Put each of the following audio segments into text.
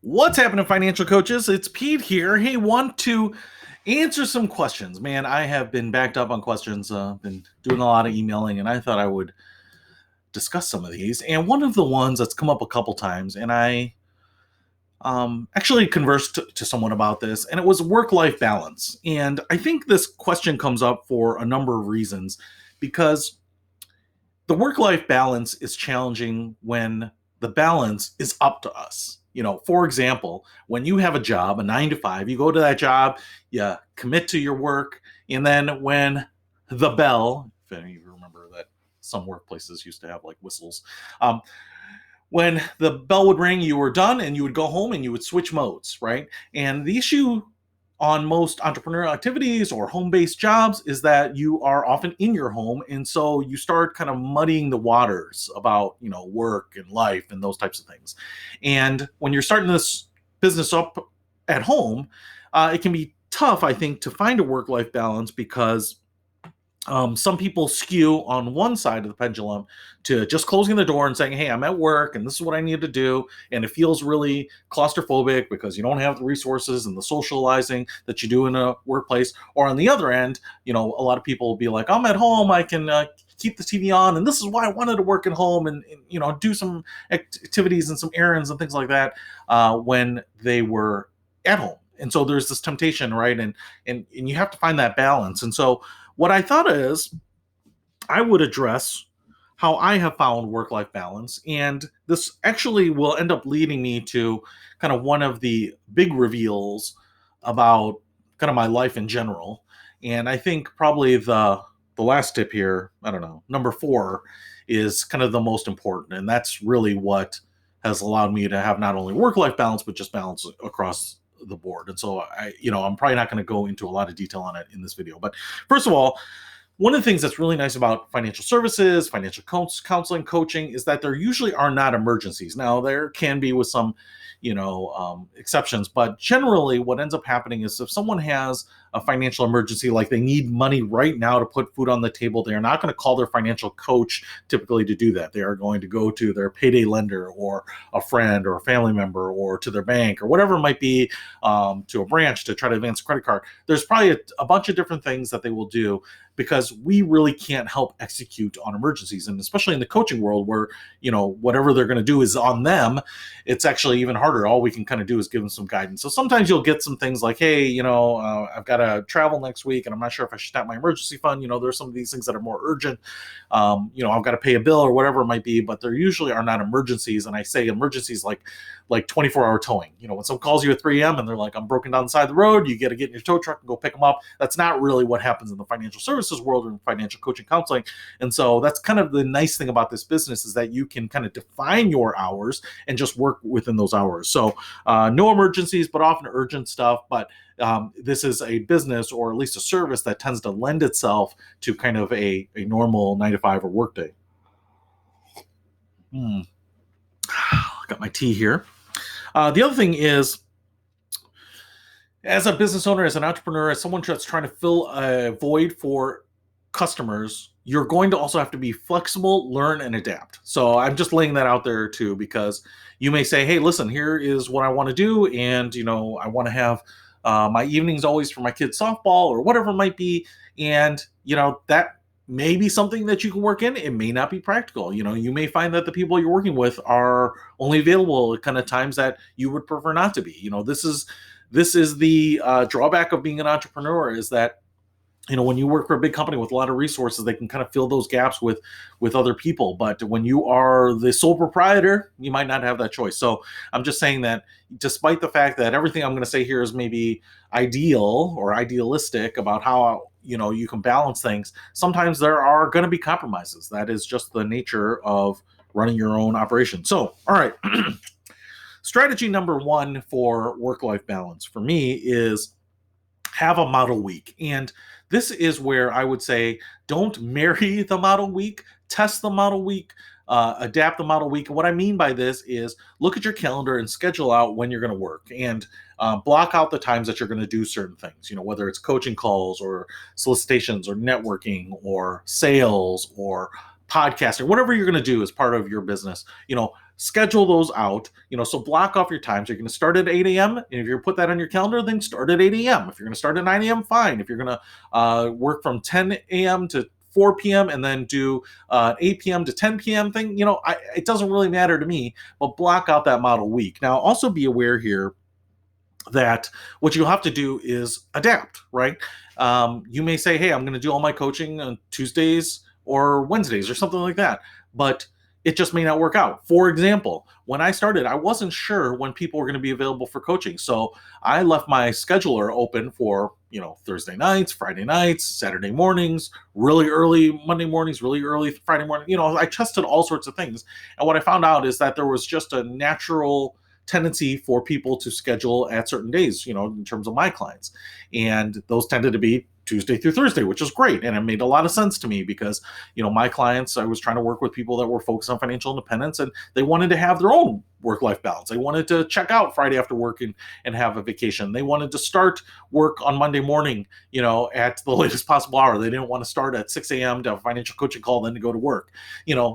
What's happening, financial coaches? It's Pete here. Hey, want to answer some questions. Man, I have been backed up on questions, been doing a lot of emailing, and I thought I would discuss some of these. And one of the ones that's come up a couple times, and I actually conversed to someone about this, and it was work-life balance. And I think this question comes up for a number of reasons, because the work-life balance is challenging when the balance is up to us. For example, when you have a job, a 9 to 5, you go to that job, you commit to your work, and then when the bell, if any of you remember that some workplaces used to have like whistles, when the bell would ring, you were done and you would go home and you would switch modes, right? And the issue on most entrepreneurial activities or home-based jobs is that you are often in your home, and so you start kind of muddying the waters about work and life and those types of things. And when you're starting this business up at home, it can be tough, I think, to find a work-life balance, because some people skew on one side of the pendulum to just closing the door and saying, hey, I'm at work and this is what I need to do. And it feels really claustrophobic because you don't have the resources and the socializing that you do in a workplace. Or on the other end, a lot of people will be like, I'm at home, I can keep the TV on. And this is why I wanted to work at home and do some activities and some errands and things like that when they were at home. And so there's this temptation, right? And you have to find that balance. And so what I thought is I would address how I have found work-life balance. And this actually will end up leading me to kind of one of the big reveals about kind of my life in general. And I think probably the last tip here, I don't know, number 4, is kind of the most important. And that's really what has allowed me to have not only work-life balance, but just balance across the board. And so I'm probably not going to go into a lot of detail on it in this video. But first of all, one of the things that's really nice about financial services, financial counseling, coaching, is that there usually are not emergencies. Now, there can be with some, exceptions, but generally what ends up happening is if someone has a financial emergency, like they need money right now to put food on the table, they are not going to call their financial coach typically to do that. They are going to go to their payday lender or a friend or a family member or to their bank or whatever it might be, to a branch to try to advance a credit card. There's probably a bunch of different things that they will do, because we really can't help execute on emergencies. And especially in the coaching world where, whatever they're going to do is on them, it's actually even harder. All we can kind of do is give them some guidance. So sometimes you'll get some things like, hey, I've got to travel next week and I'm not sure if I should tap my emergency fund. There's some of these things that are more urgent. I've got to pay a bill or whatever it might be, but there usually are not emergencies. And I say emergencies like 24-hour towing. When someone calls you at 3 a.m. and they're like, I'm broken down the side of the road, you got to get in your tow truck and go pick them up. That's not really what happens in the financial services world or in financial coaching counseling. And so that's kind of the nice thing about this business, is that you can kind of define your hours and just work within those hours. So no emergencies, but often urgent stuff. But this is a business, or at least a service, that tends to lend itself to kind of a normal 9 to 5 or workday. Got my tea here. The other thing is, as a business owner, as an entrepreneur, as someone that's trying to fill a void for customers, you're going to also have to be flexible, learn, and adapt. So I'm just laying that out there too, because you may say, hey, listen, here is what I want to do. And, I want to have my evenings always for my kids' softball or whatever it might be. And, that may be something that you can work in. It may not be practical. You may find that the people you're working with are only available at kind of times that you would prefer not to be. This is the drawback of being an entrepreneur, is that when you work for a big company with a lot of resources, they can kind of fill those gaps with other people. But when you are the sole proprietor, you might not have that choice. So I'm just saying that despite the fact that everything I'm going to say here is maybe ideal or idealistic about how you can balance things, sometimes there are going to be compromises. That is just the nature of running your own operation. So, all right. Strategy number 1 for work-life balance for me is have a model week. And this is where I would say, don't marry the model week, test the model week, adapt the model week. And what I mean by this is look at your calendar and schedule out when you're going to work, and block out the times that you're going to do certain things, whether it's coaching calls or solicitations or networking or sales or podcasting, whatever you're going to do as part of your business. schedule those out, so block off your times. You're going to start at 8 a.m. And if you put that on your calendar, then start at 8 a.m. If you're going to start at 9 a.m., fine. If you're going to work from 10 a.m. to 4 p.m. and then do 8 p.m. to 10 p.m. thing, it doesn't really matter to me, but block out that model week. Now, also be aware here that what you'll have to do is adapt, right? You may say, hey, I'm going to do all my coaching on Tuesdays or Wednesdays or something like that, but it just may not work out. For example, when I started, I wasn't sure when people were going to be available for coaching. So I left my scheduler open for, Thursday nights, Friday nights, Saturday mornings, really early Monday mornings, really early Friday morning. I tested all sorts of things. And what I found out is that there was just a natural tendency for people to schedule at certain days, in terms of my clients. And those tended to be Tuesday through Thursday, which is great. And it made a lot of sense to me because, my clients, I was trying to work with people that were focused on financial independence and they wanted to have their own work-life balance. They wanted to check out Friday after work and have a vacation. They wanted to start work on Monday morning, at the latest possible hour. They didn't want to start at 6 a.m. to have a financial coaching call, then to go to work,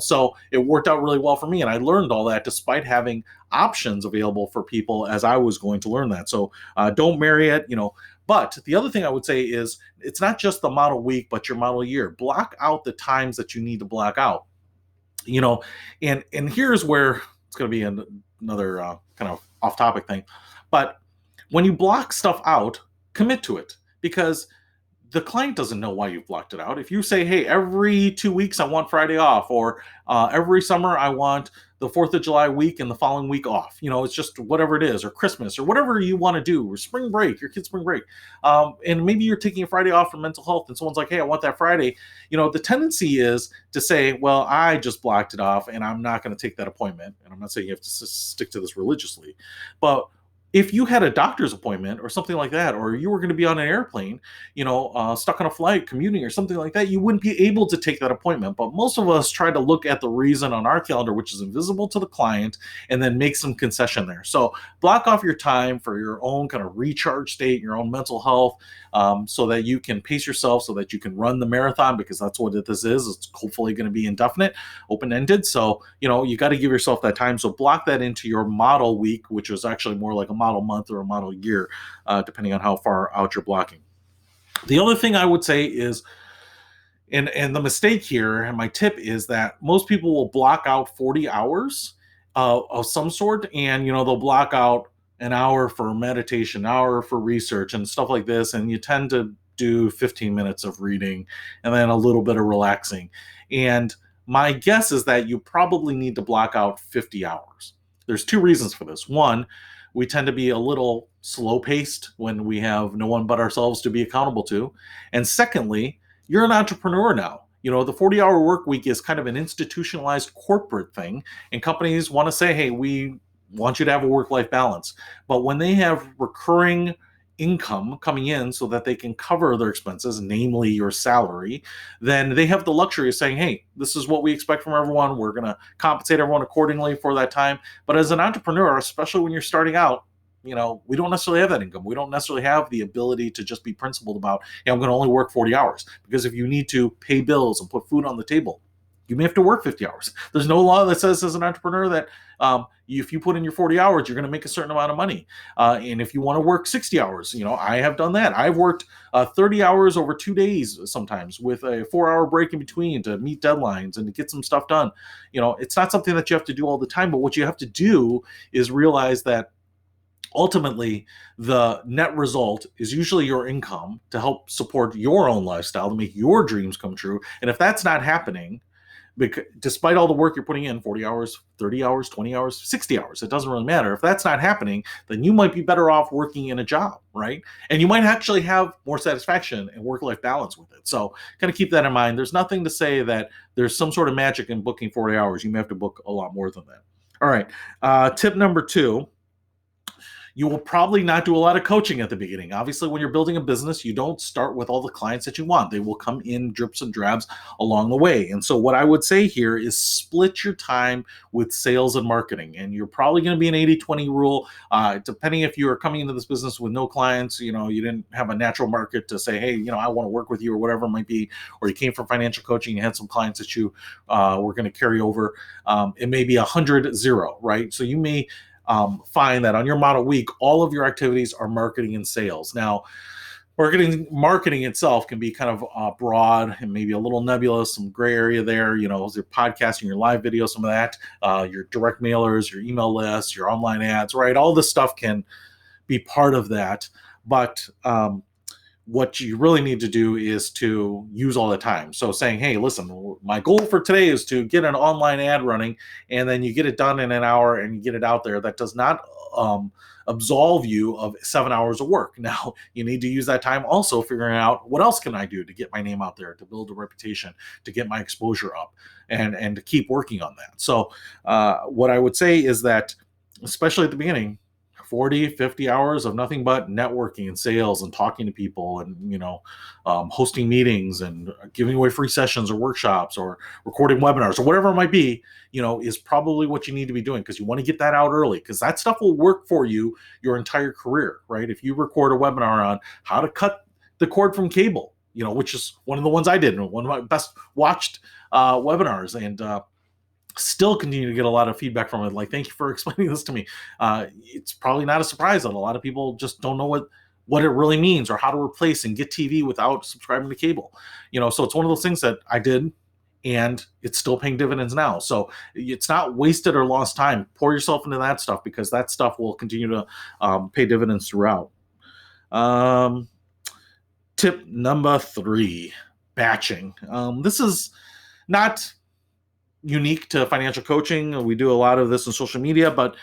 so it worked out really well for me. And I learned all that despite having options available for people as I was going to learn that. So don't marry it, But the other thing I would say is it's not just the model week, but your model year. Block out the times that you need to block out, and here's where it's going to be another kind of off-topic thing. But when you block stuff out, commit to it, because the client doesn't know why you've blocked it out. If you say, hey, every 2 weeks I want Friday off, or every summer I want the 4th of July week and the following week off, it's just whatever it is, or Christmas, or whatever you want to do, or spring break, your kid's spring break. And maybe you're taking a Friday off for mental health and someone's like, hey, I want that Friday. The tendency is to say, well, I just blocked it off and I'm not going to take that appointment. And I'm not saying you have to stick to this religiously, but if you had a doctor's appointment or something like that, or you were going to be on an airplane, stuck on a flight, commuting or something like that, you wouldn't be able to take that appointment. But most of us try to look at the reason on our calendar, which is invisible to the client, and then make some concession there. So block off your time for your own kind of recharge state, your own mental health, so that you can pace yourself, so that you can run the marathon, because that's what this is. It's hopefully going to be indefinite, open-ended. So, you got to give yourself that time. So block that into your model week, which is actually more like a model month or a model year, depending on how far out you're blocking. The other thing I would say is, and the mistake here, and my tip is that most people will block out 40 hours of some sort, and they'll block out an hour for meditation, an hour for research and stuff like this, and you tend to do 15 minutes of reading and then a little bit of relaxing. And my guess is that you probably need to block out 50 hours. There's two reasons for this. One, we tend to be a little slow-paced when we have no one but ourselves to be accountable to. And secondly, you're an entrepreneur now. The 40-hour work week is kind of an institutionalized corporate thing, and companies want to say, hey, we want you to have a work-life balance. But when they have recurring income coming in so that they can cover their expenses, namely your salary, then they have the luxury of saying, hey, this is what we expect from everyone. We're going to compensate everyone accordingly for that time. But as an entrepreneur, especially when you're starting out, we don't necessarily have that income. We don't necessarily have the ability to just be principled about, hey, I'm going to only work 40 hours. Because if you need to pay bills and put food on the table, you may have to work 50 hours. There's no law that says as an entrepreneur that if you put in your 40 hours, you're going to make a certain amount of money. And if you want to work 60 hours, I have done that. I've worked 30 hours over 2 days sometimes with a 4-hour break in between to meet deadlines and to get some stuff done. It's not something that you have to do all the time, but what you have to do is realize that ultimately, the net result is usually your income to help support your own lifestyle, to make your dreams come true. And if that's not happening, because despite all the work you're putting in, 40 hours, 30 hours, 20 hours, 60 hours, it doesn't really matter. If that's not happening, then you might be better off working in a job, right? And you might actually have more satisfaction and work-life balance with it. So kind of keep that in mind. There's nothing to say that there's some sort of magic in booking 40 hours. You may have to book a lot more than that. All right. Tip number 2. You will probably not do a lot of coaching at the beginning. Obviously, when you're building a business, you don't start with all the clients that you want. They will come in drips and drabs along the way. And so, what I would say here is split your time with sales and marketing. And you're probably going to be an 80-20 rule. Depending if you are coming into this business with no clients, you didn't have a natural market to say, hey, I want to work with you or whatever it might be, or you came from financial coaching, you had some clients that you were going to carry over. It may be 100-0, right? So you may find that on your model week, all of your activities are marketing and sales. Now, marketing itself can be kind of broad and maybe a little nebulous, some gray area there. Your podcasting, your live video, some of that, your direct mailers, your email lists, your online ads, right? All this stuff can be part of that. But what you really need to do is to use all the time. So saying, hey, listen, my goal for today is to get an online ad running, and then you get it done in an hour and you get it out there. That does not absolve you of 7 hours of work. Now, you need to use that time also figuring out what else can I do to get my name out there, to build a reputation, to get my exposure up, and to keep working on that. So what I would say is that, especially at the beginning, 40, 50 hours of nothing but networking and sales and talking to people and, hosting meetings and giving away free sessions or workshops or recording webinars or whatever it might be, is probably what you need to be doing, because you want to get that out early, because that stuff will work for you your entire career, right? If you record a webinar on how to cut the cord from cable, which is one of the ones I did and one of my best watched webinars, and still continue to get a lot of feedback from it. Like, thank you for explaining this to me. It's probably not a surprise that a lot of people just don't know what it really means or how to replace and get TV without subscribing to cable. So it's one of those things that I did, and it's still paying dividends now. So it's not wasted or lost time. Pour yourself into that stuff, because that stuff will continue to pay dividends throughout. Tip number 3, batching. This is not unique to financial coaching. We do a lot of this in social media, but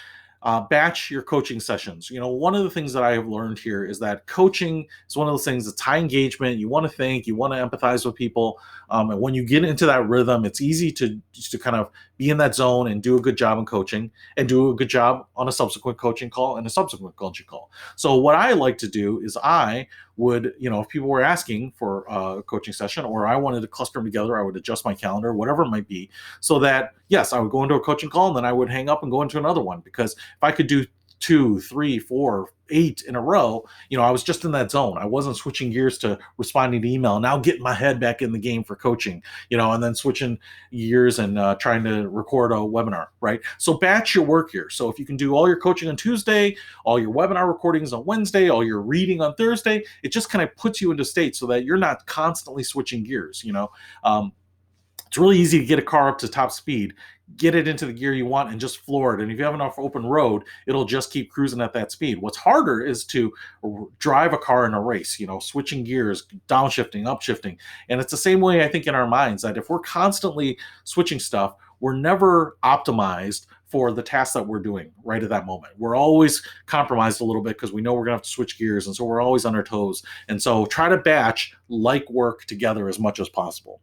batch your coaching sessions. One of the things that I have learned here is that coaching is one of those things that's high engagement. You want to think, you want to empathize with people. And when you get into that rhythm, it's easy to kind of be in that zone and do a good job in coaching and do a good job on a subsequent coaching call and a subsequent coaching call. So what I like to do is I would, if people were asking for a coaching session or I wanted to cluster them together, I would adjust my calendar, whatever it might be, so that, yes, I would go into a coaching call and then I would hang up and go into another one. Because if I could do 2, 3, 4, 8 in a row, I was just in that zone. I wasn't switching gears to responding to email, now getting my head back in the game for coaching, and then switching gears and trying to record a webinar, right? So batch your work here. So if you can do all your coaching on Tuesday, all your webinar recordings on Wednesday, all your reading on Thursday, it just kind of puts you into state so that you're not constantly switching gears. It's really easy to get a car up to top speed, get it into the gear you want, and just floor it. And if you have enough open road, it'll just keep cruising at that speed. What's harder is to drive a car in a race, switching gears, downshifting, upshifting. And it's the same way, I think, in our minds, that if we're constantly switching stuff, we're never optimized for the task that we're doing right at that moment. We're always compromised a little bit because we know we're going to have to switch gears. And so we're always on our toes. And so try to batch like work together as much as possible.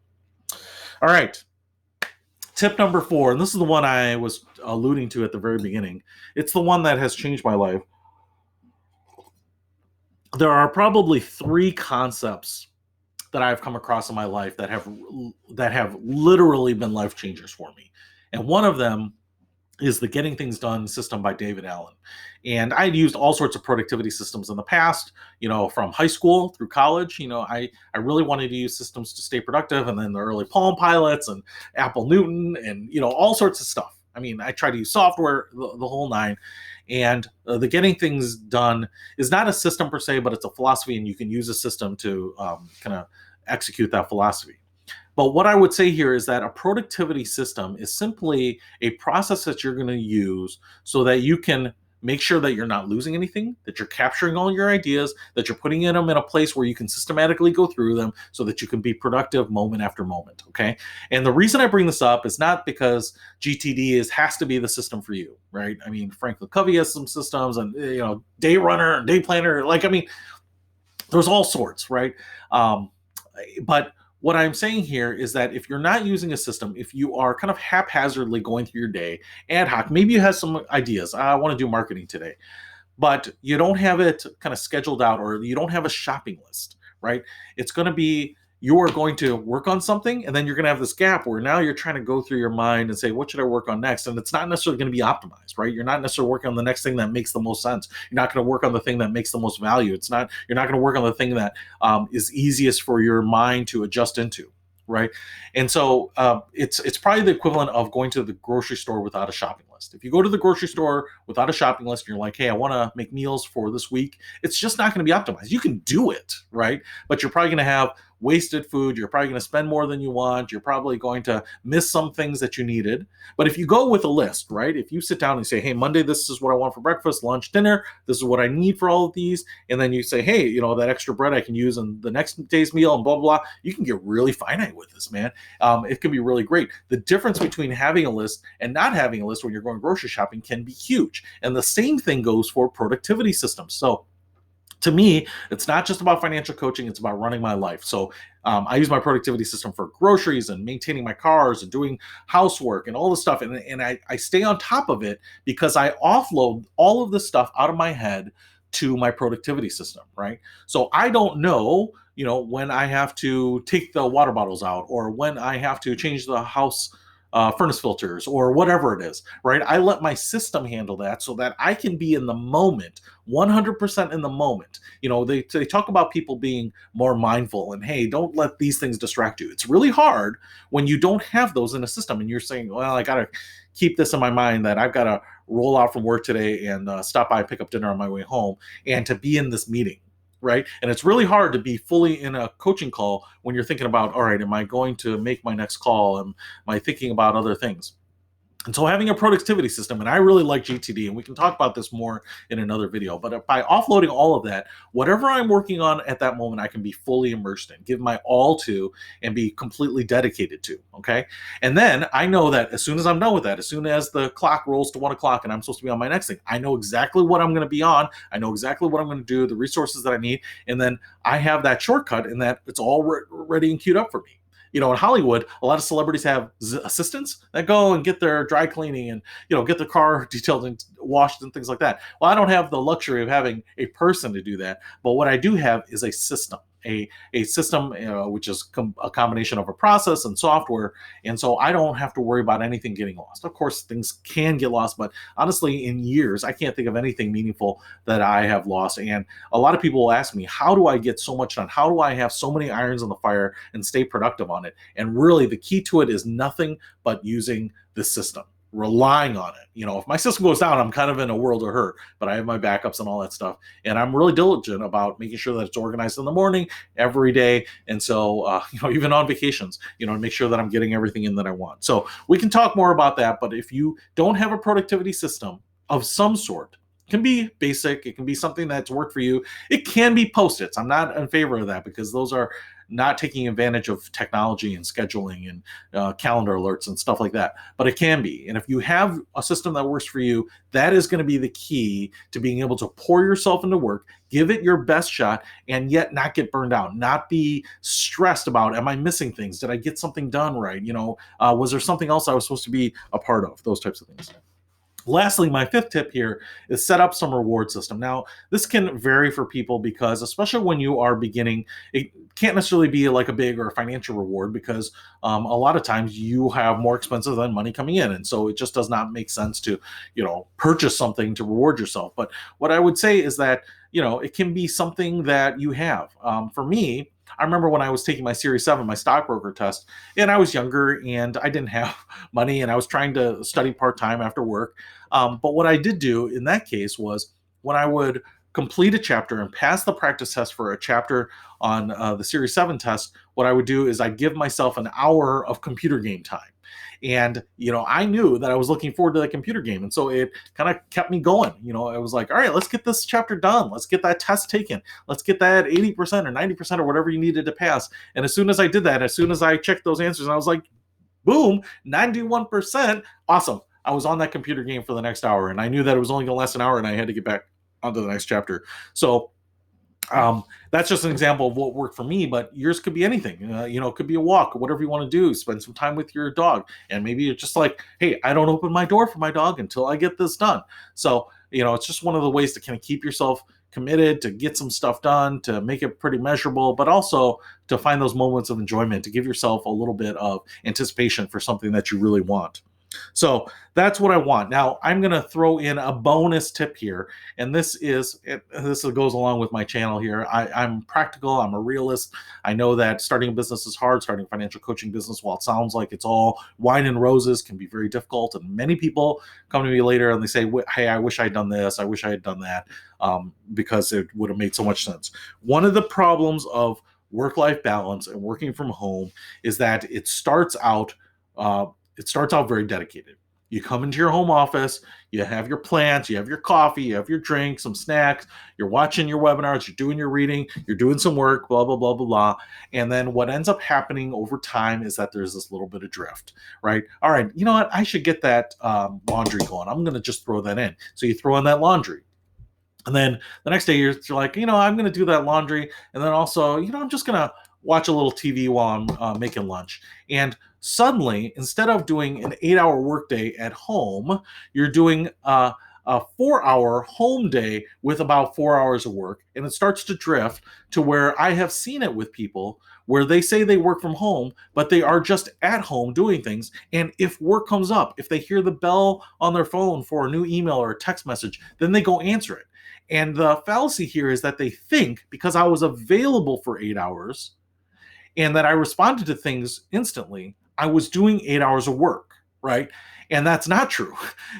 All right. Tip number 4, and this is the one I was alluding to at the very beginning. It's the one that has changed my life. There are probably 3 concepts that I've come across in my life that have literally been life changers for me. And one of them is the Getting Things Done system by David Allen. And I'd used all sorts of productivity systems in the past, from high school through college. I really wanted to use systems to stay productive, and then the early Palm Pilots and Apple Newton and, all sorts of stuff. I mean, I tried to use software, the whole nine. And the Getting Things Done is not a system per se, but it's a philosophy, and you can use a system to kind of execute that philosophy. But what I would say here is that a productivity system is simply a process that you're going to use so that you can make sure that you're not losing anything, that you're capturing all your ideas, that you're putting them in a place where you can systematically go through them so that you can be productive moment after moment, okay? And the reason I bring this up is not because GTD has to be the system for you, right? I mean, Franklin Covey has some systems, and, Day Runner and Day Planner, there's all sorts, right? But what I'm saying here is that if you're not using a system, if you are kind of haphazardly going through your day, ad hoc, maybe you have some ideas. I want to do marketing today. but you don't have it kind of scheduled out, or you don't have a shopping list, right? It's going to be, you are going to work on something, and then you're going to have this gap where now you're trying to go through your mind and say, what should I work on next? And it's not necessarily going to be optimized, right? You're not necessarily working on the next thing that makes the most sense. You're not going to work on the thing that makes the most value. You're not going to work on the thing that is easiest for your mind to adjust into, right? And so it's probably the equivalent of going to the grocery store without a shopping list. If you go to the grocery store without a shopping list and you're like, hey, I want to make meals for this week, it's just not going to be optimized. You can do it, right? But you're probably going to have wasted food. You're probably going to spend more than you want. You're probably going to miss some things that you needed. But if you go with a list, right? If you sit down and say, hey, Monday, this is what I want for breakfast, lunch, dinner. This is what I need for all of these. And then you say, hey, that extra bread I can use in the next day's meal and blah, blah, blah. You can get really finite with this, man. It can be really great. The difference between having a list and not having a list when you're going grocery shopping can be huge. And the same thing goes for productivity systems. So to me, it's not just about financial coaching, it's about running my life. So I use my productivity system for groceries and maintaining my cars and doing housework and all this stuff. And I stay on top of it because I offload all of this stuff out of my head to my productivity system, right? So I don't know, when I have to take the water bottles out, or when I have to change the house furnace filters, or whatever it is, right? I let my system handle that so that I can be in the moment, 100% in the moment. They talk about people being more mindful, and hey, don't let these things distract you. It's really hard when you don't have those in a system and you're saying, well, I got to keep this in my mind that I've got to roll out from work today and stop by and pick up dinner on my way home, and to be in this meeting, right? And it's really hard to be fully in a coaching call when you're thinking about, all right, am I going to make my next call? Am I thinking about other things? And so having a productivity system, and I really like GTD, and we can talk about this more in another video, but by offloading all of that, whatever I'm working on at that moment, I can be fully immersed in, give my all to, and be completely dedicated to, okay? And then I know that as soon as I'm done with that, as soon as the clock rolls to 1 o'clock and I'm supposed to be on my next thing, I know exactly what I'm going to be on. I know exactly what I'm going to do, the resources that I need, and then I have that shortcut, and that it's all ready and queued up for me. In Hollywood, a lot of celebrities have assistants that go and get their dry cleaning and, get their car detailed and washed and things like that. Well, I don't have the luxury of having a person to do that. But what I do have is a system, a system, which is a combination of a process and software. And so I don't have to worry about anything getting lost. Of course, things can get lost, but honestly, in years, I can't think of anything meaningful that I have lost. And a lot of people will ask me, how do I get so much done? How do I have so many irons on the fire and stay productive on it? And really, the key to it is nothing but using the system, relying on it. If my system goes down, I'm kind of in a world of hurt, but I have my backups and all that stuff. And I'm really diligent about making sure that it's organized in the morning, every day. And so, even on vacations, to make sure that I'm getting everything in that I want. So we can talk more about that. But if you don't have a productivity system of some sort, it can be basic, it can be something that's worked for you. It can be Post-its. I'm not in favor of that, because those are not taking advantage of technology and scheduling and calendar alerts and stuff like that. But it can be. And if you have a system that works for you, that is going to be the key to being able to pour yourself into work, give it your best shot, and yet not get burned out, not be stressed about, am I missing things? Did I get something done right? Was there something else I was supposed to be a part of? Those types of things. Lastly, my fifth tip here is set up some reward system. Now, this can vary for people because, especially when you are beginning, it can't necessarily be like a big or a financial reward, because a lot of times you have more expenses than money coming in. And so it just does not make sense to, purchase something to reward yourself. But what I would say is that, it can be something that you have. For me, I remember when I was taking my Series 7, my stockbroker test, and I was younger and I didn't have money, and I was trying to study part-time after work. But what I did do in that case was, when I would complete a chapter and pass the practice test for a chapter on the Series 7 test, what I would do is I'd give myself an hour of computer game time. And, I knew that I was looking forward to the computer game. And so it kind of kept me going. I was like, all right, let's get this chapter done. Let's get that test taken. Let's get that 80% or 90% or whatever you needed to pass. And as soon as I did that, as soon as I checked those answers, I was like, boom, 91%. Awesome. I was on that computer game for the next hour. And I knew that it was only going to last an hour and I had to get back onto the next chapter. So that's just an example of what worked for me, but yours could be anything. It could be a walk, whatever you want to do. Spend some time with your dog, and maybe you're just like, hey, I don't open my door for my dog until I get this done. So It's just one of the ways to kind of keep yourself committed, to get some stuff done, to make it pretty measurable, but also to find those moments of enjoyment, to give yourself a little bit of anticipation for something that you really want. So that's what I want. Now I'm going to throw in a bonus tip here, and this goes along with my channel here. I'm practical. I'm a realist. I know that starting a business is hard. Starting a financial coaching business, while it sounds like it's all wine and roses, can be very difficult. And many people come to me later and they say, "Hey, I wish I'd done this. I wish I had done that," because it would have made so much sense. One of the problems of work-life balance and working from home is that uh, it starts out very dedicated. You come into your home office, you have your plants, you have your coffee, you have your drink, some snacks, you're watching your webinars, you're doing your reading, you're doing some work, blah, blah, blah, blah, blah. And then what ends up happening over time is that there's this little bit of drift, right? All right, you know what? I should get that laundry going. I'm going to just throw that in. So you throw in that laundry. And then the next day you're like, I'm going to do that laundry. And then also, I'm just going to watch a little TV while I'm making lunch. And suddenly, instead of doing an 8-hour workday at home, you're doing a 4-hour home day with about 4 hours of work. And it starts to drift to where I have seen it with people where they say they work from home, but they are just at home doing things. And if work comes up, if they hear the bell on their phone for a new email or a text message, then they go answer it. And the fallacy here is that they think because I was available for 8 hours and that I responded to things instantly, I was doing 8 hours of work, right? And that's not true.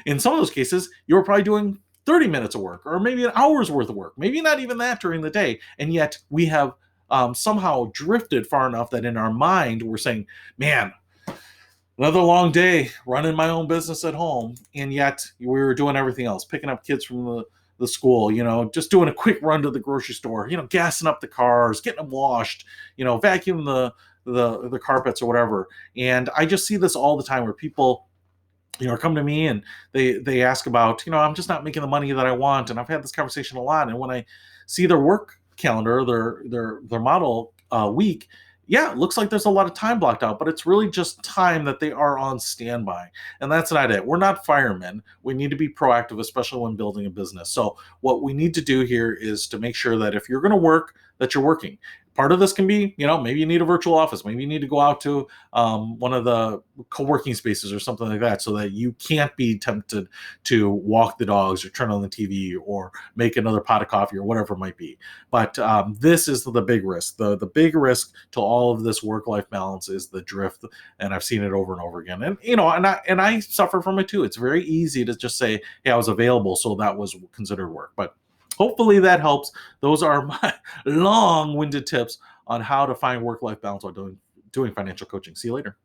In some of those cases, you were probably doing 30 minutes of work or maybe an hour's worth of work, maybe not even that during the day. And yet we have somehow drifted far enough that in our mind, we're saying, man, another long day running my own business at home. And yet we were doing everything else, picking up kids from the school, just doing a quick run to the grocery store, gassing up the cars, getting them washed, vacuum the carpets or whatever. And I just see this all the time where people, come to me and they ask about, I'm just not making the money that I want. And I've had this conversation a lot. And when I see their work calendar, their model week, yeah, it looks like there's a lot of time blocked out, but it's really just time that they are on standby. And that's not it. We're not firemen. We need to be proactive, especially when building a business. So what we need to do here is to make sure that if you're going to work, that you're working. Part of this can be, maybe you need a virtual office. Maybe you need to go out to one of the co-working spaces or something like that so that you can't be tempted to walk the dogs or turn on the TV or make another pot of coffee or whatever it might be. But this is the big risk. The big risk to all of this work-life balance is the drift, and I've seen it over and over again. And I suffer from it too. It's very easy to just say, "Hey, I was available, so that was considered work." But hopefully that helps. Those are my long-winded tips on how to find work-life balance while doing financial coaching. See you later.